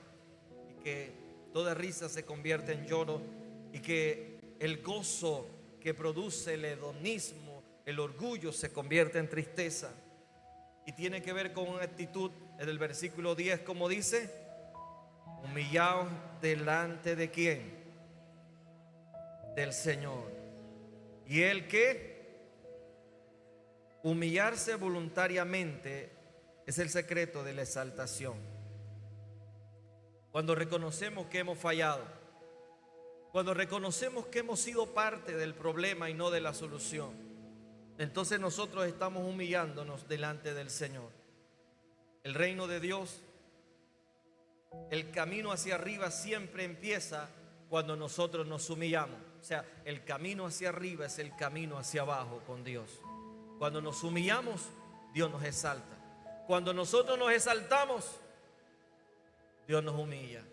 y que toda risa se convierta en lloro, y que el gozo que produce el hedonismo, el orgullo, se convierta en tristeza. Y tiene que ver con una actitud. En el versículo 10, como dice, humillaos delante de ¿quién? Del Señor. Y Él, ¿qué? Humillarse voluntariamente es el secreto de la exaltación. Cuando reconocemos que hemos fallado, cuando reconocemos que hemos sido parte del problema y no de la solución, entonces nosotros estamos humillándonos delante del Señor. El reino de Dios, el camino hacia arriba siempre empieza cuando nosotros nos humillamos. O sea, el camino hacia arriba es el camino hacia abajo con Dios. Cuando nos humillamos, Dios nos exalta. Cuando nosotros nos exaltamos, Dios nos humilla.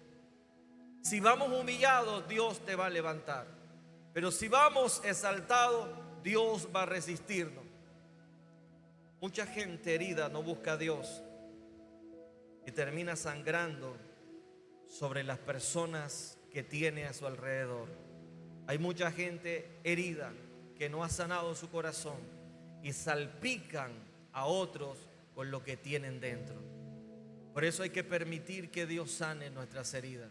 Si vamos humillados, Dios te va a levantar. Pero si vamos exaltados, Dios va a resistirnos. Mucha gente herida no busca a Dios y termina sangrando sobre las personas que tiene a su alrededor. Hay mucha gente herida que no ha sanado su corazón y salpican a otros con lo que tienen dentro. Por eso hay que permitir que Dios sane nuestras heridas.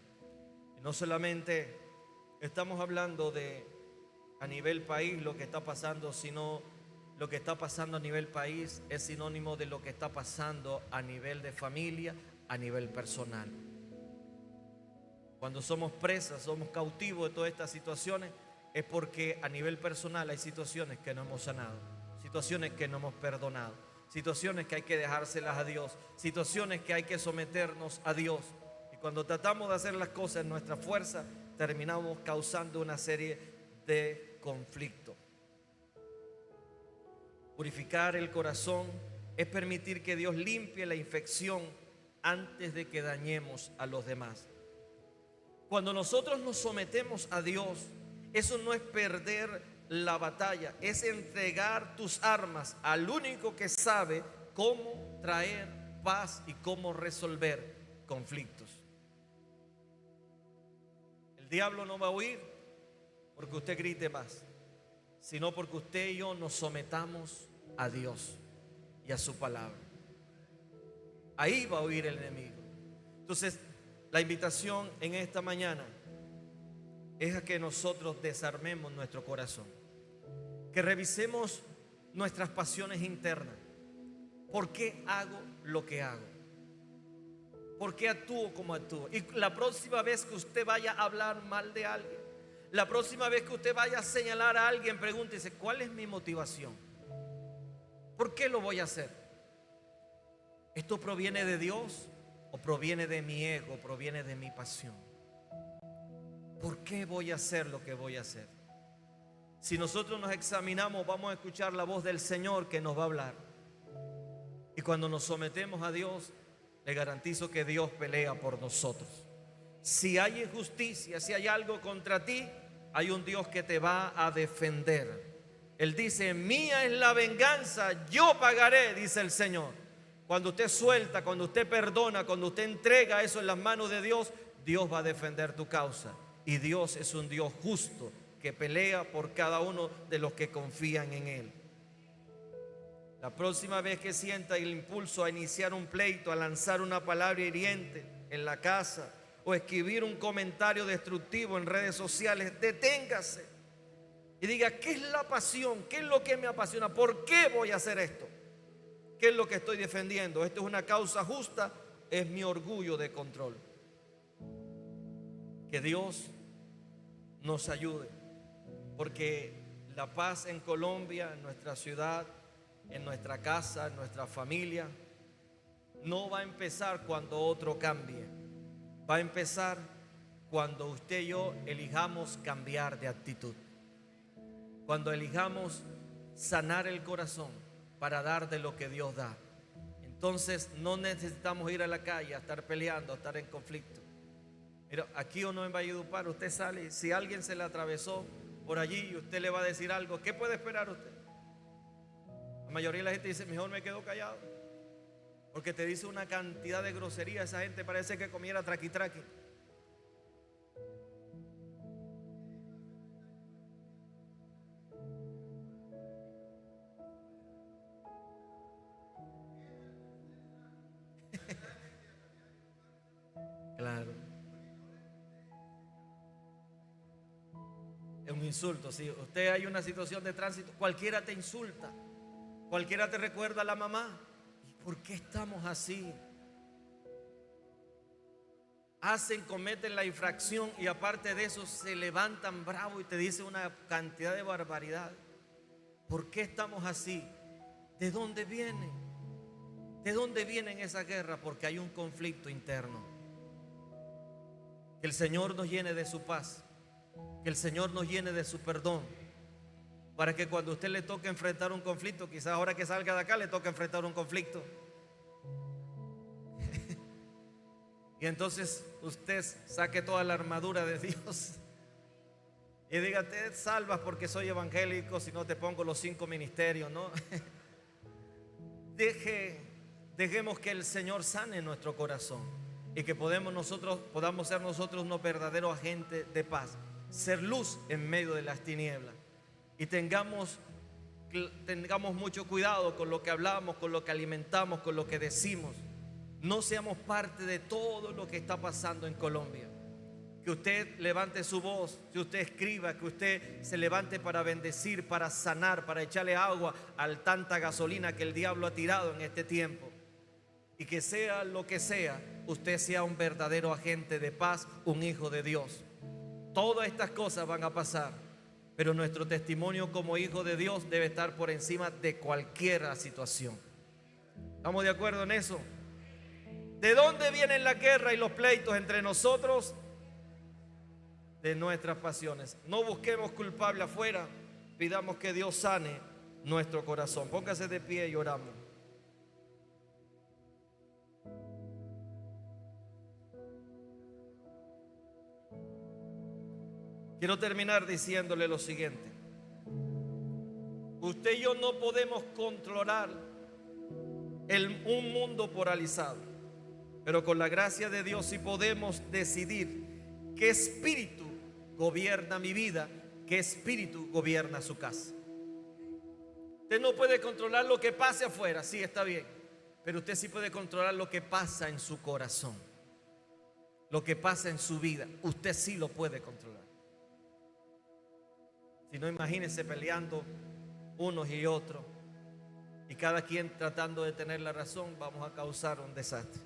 Y no solamente estamos hablando de a nivel país lo que está pasando, sino lo que está pasando a nivel país es sinónimo de lo que está pasando a nivel de familia, a nivel personal. Cuando somos presas, somos cautivos de todas estas situaciones, es porque a nivel personal hay situaciones que no hemos sanado, situaciones que no hemos perdonado, situaciones que hay que dejárselas a Dios, situaciones que hay que someternos a Dios. Y cuando tratamos de hacer las cosas en nuestra fuerza, terminamos causando una serie de conflicto. Purificar el corazón es permitir que Dios limpie la infección antes de que dañemos a los demás. Cuando nosotros nos sometemos a Dios, eso no es perder la batalla, es entregar tus armas al único que sabe cómo traer paz y cómo resolver conflictos. El diablo no va a huir porque usted grite más, sino porque usted y yo nos sometamos a Dios y a su palabra. Ahí va a huir el enemigo. Entonces, la invitación en esta mañana es a que nosotros desarmemos nuestro corazón, que revisemos nuestras pasiones internas. ¿Por qué hago lo que hago? ¿Por qué actúo como actúo? Y la próxima vez que usted vaya a hablar mal de alguien, la próxima vez que usted vaya a señalar a alguien, pregúntese: ¿cuál es mi motivación? ¿Por qué lo voy a hacer? ¿Esto proviene de Dios o proviene de mi ego, proviene de mi pasión? ¿Por qué voy a hacer lo que voy a hacer? Si nosotros nos examinamos, vamos a escuchar la voz del Señor que nos va a hablar. Y cuando nos sometemos a Dios, le garantizo que Dios pelea por nosotros. Si hay injusticia, si hay algo contra ti, hay un Dios que te va a defender. Él dice: mía es la venganza, yo pagaré, dice el Señor. Cuando usted suelta, cuando usted perdona, cuando usted entrega eso en las manos de Dios, Dios va a defender tu causa. Y Dios es un Dios justo que pelea por cada uno de los que confían en Él. La próxima vez que sienta el impulso a iniciar un pleito, a lanzar una palabra hiriente en la casa o escribir un comentario destructivo en redes sociales, deténgase y diga: ¿qué es la pasión? ¿Qué es lo que me apasiona? ¿Por qué voy a hacer esto? ¿Qué es lo que estoy defendiendo? ¿Esto es una causa justa? Es mi orgullo de control. Que Dios nos ayude, porque la paz en Colombia, en nuestra ciudad, en nuestra casa, en nuestra familia, no va a empezar cuando otro cambie. Va a empezar cuando usted y yo elijamos cambiar de actitud, cuando elijamos sanar el corazón para dar de lo que Dios da. Entonces no necesitamos ir a la calle a estar peleando, a estar en conflicto. Mira, aquí uno en Valledupar, usted sale y si alguien se le atravesó por allí y usted le va a decir algo, ¿qué puede esperar usted? La mayoría de la gente dice: mejor me quedo callado, porque te dice una cantidad de grosería. Esa gente parece que comiera traqui traqui. Claro. Es un insulto. Si usted hay una situación de tránsito, cualquiera te insulta, cualquiera te recuerda a la mamá. ¿Y por qué estamos así? Cometen la infracción y aparte de eso se levantan bravos y te dicen una cantidad de barbaridad. ¿Por qué estamos así? ¿De dónde viene? ¿De dónde viene esa guerra? Porque hay un conflicto interno. Que el Señor nos llene de su paz, que el Señor nos llene de su perdón, para que cuando a usted le toque enfrentar un conflicto, quizás ahora que salga de acá le toque enfrentar un conflicto, y entonces usted saque toda la armadura de Dios y diga: te salvas porque soy evangélico si no te pongo los 5 ministerios, ¿no? Dejemos que el Señor sane nuestro corazón y que podamos ser nosotros unos verdaderos agentes de paz, ser luz en medio de las tinieblas. Y tengamos mucho cuidado con lo que hablamos, con lo que alimentamos, con lo que decimos. No seamos parte de todo lo que está pasando en Colombia. Que usted levante su voz, que usted escriba, que usted se levante para bendecir, para sanar, para echarle agua al tanta gasolina que el diablo ha tirado en este tiempo. Y que sea lo que sea, usted sea un verdadero agente de paz, un hijo de Dios. Todas estas cosas van a pasar, pero nuestro testimonio como hijo de Dios debe estar por encima de cualquier situación. ¿Estamos de acuerdo en eso? ¿De dónde vienen la guerra y los pleitos entre nosotros? de nuestras pasiones. No busquemos culpable afuera, pidamos que Dios sane nuestro corazón. Póngase de pie y oramos. Quiero terminar diciéndole lo siguiente. Usted y yo no podemos controlar un mundo polarizado, pero con la gracia de Dios sí podemos decidir qué espíritu gobierna mi vida, qué espíritu gobierna su casa. Usted no puede controlar lo que pase afuera, sí, está bien, pero usted sí puede controlar lo que pasa en su corazón, lo que pasa en su vida. Usted sí lo puede controlar. Si no, imagínense peleando unos y otros y cada quien tratando de tener la razón, vamos a causar un desastre.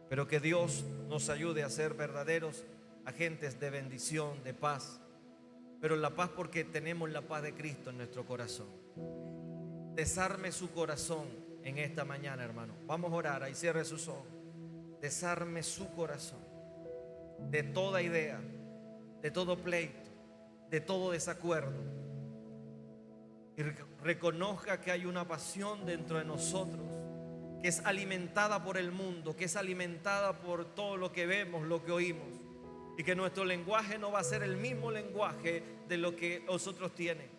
Pero que Dios nos ayude a ser verdaderos agentes de bendición, de paz. Pero la paz porque tenemos la paz de Cristo en nuestro corazón. Desarme su corazón en esta mañana, hermano. Vamos a orar, ahí cierre sus ojos. Desarme su corazón de toda idea, de todo pleito, de todo desacuerdo, y reconozca que hay una pasión dentro de nosotros que es alimentada por el mundo, que es alimentada por todo lo que vemos, lo que oímos, y que nuestro lenguaje no va a ser el mismo lenguaje de lo que nosotros tienen.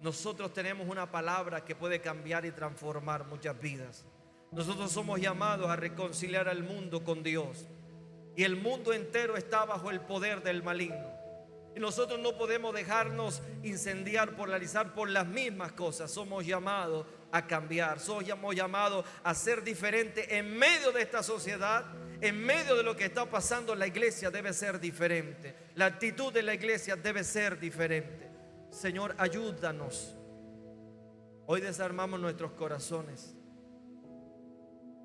Nosotros tenemos una palabra que puede cambiar y transformar muchas vidas. Nosotros somos llamados a reconciliar al mundo con Dios, y el mundo entero está bajo el poder del maligno. Y nosotros no podemos dejarnos incendiar, polarizar por las mismas cosas. Somos llamados a cambiar, somos llamados a ser diferentes en medio de esta sociedad. En medio de lo que está pasando, la iglesia debe ser diferente. La actitud de la iglesia debe ser diferente. Señor, ayúdanos. Hoy desarmamos nuestros corazones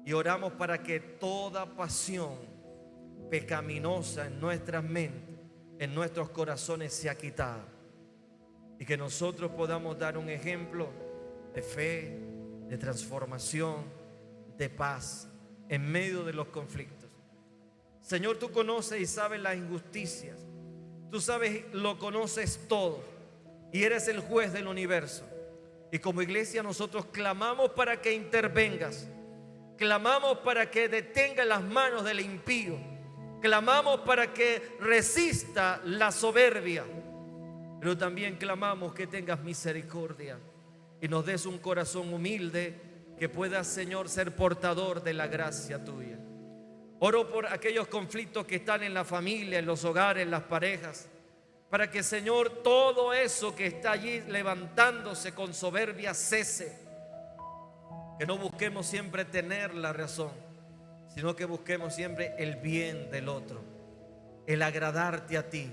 y oramos para que toda pasión pecaminosa en nuestras mentes, en nuestros corazones, sea quitada, y que nosotros podamos dar un ejemplo de fe, de transformación, de paz en medio de los conflictos. Señor, tú conoces y sabes las injusticias, tú sabes, lo conoces todo, y eres el juez del universo. Y como iglesia nosotros clamamos para que intervengas, clamamos para que detenga las manos del impío, clamamos para que resista la soberbia, pero también clamamos que tengas misericordia y nos des un corazón humilde que pueda, Señor, ser portador de la gracia tuya. Oro por aquellos conflictos que están en la familia, en los hogares, en las parejas, para que, Señor, todo eso que está allí levantándose con soberbia cese. Que no busquemos siempre tener la razón, sino que busquemos siempre el bien del otro, el agradarte a ti.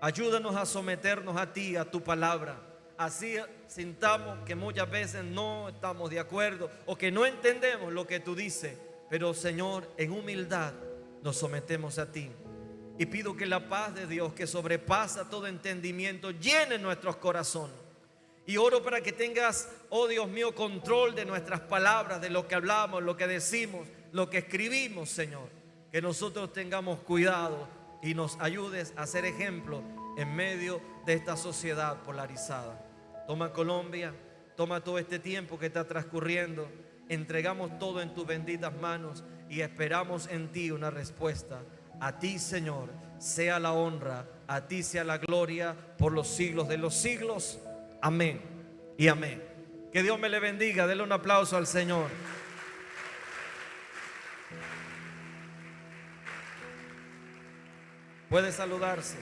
Ayúdanos a someternos a ti, a tu palabra. Así sintamos que muchas veces no estamos de acuerdo o que no entendemos lo que tú dices, pero, Señor, en humildad nos sometemos a ti. Y pido que la paz de Dios, que sobrepasa todo entendimiento, llene nuestros corazones. Y oro para que tengas, oh Dios mío, control de nuestras palabras, de lo que hablamos, lo que decimos, lo que escribimos, Señor. Que nosotros tengamos cuidado y nos ayudes a ser ejemplo en medio de esta sociedad polarizada. Toma Colombia, toma todo este tiempo que está transcurriendo. Entregamos todo en tus benditas manos y esperamos en ti una respuesta. A ti, Señor, sea la honra, a ti sea la gloria por los siglos de los siglos. Amén y amén. Que Dios me le bendiga. Denle un aplauso al Señor. Puede saludarse.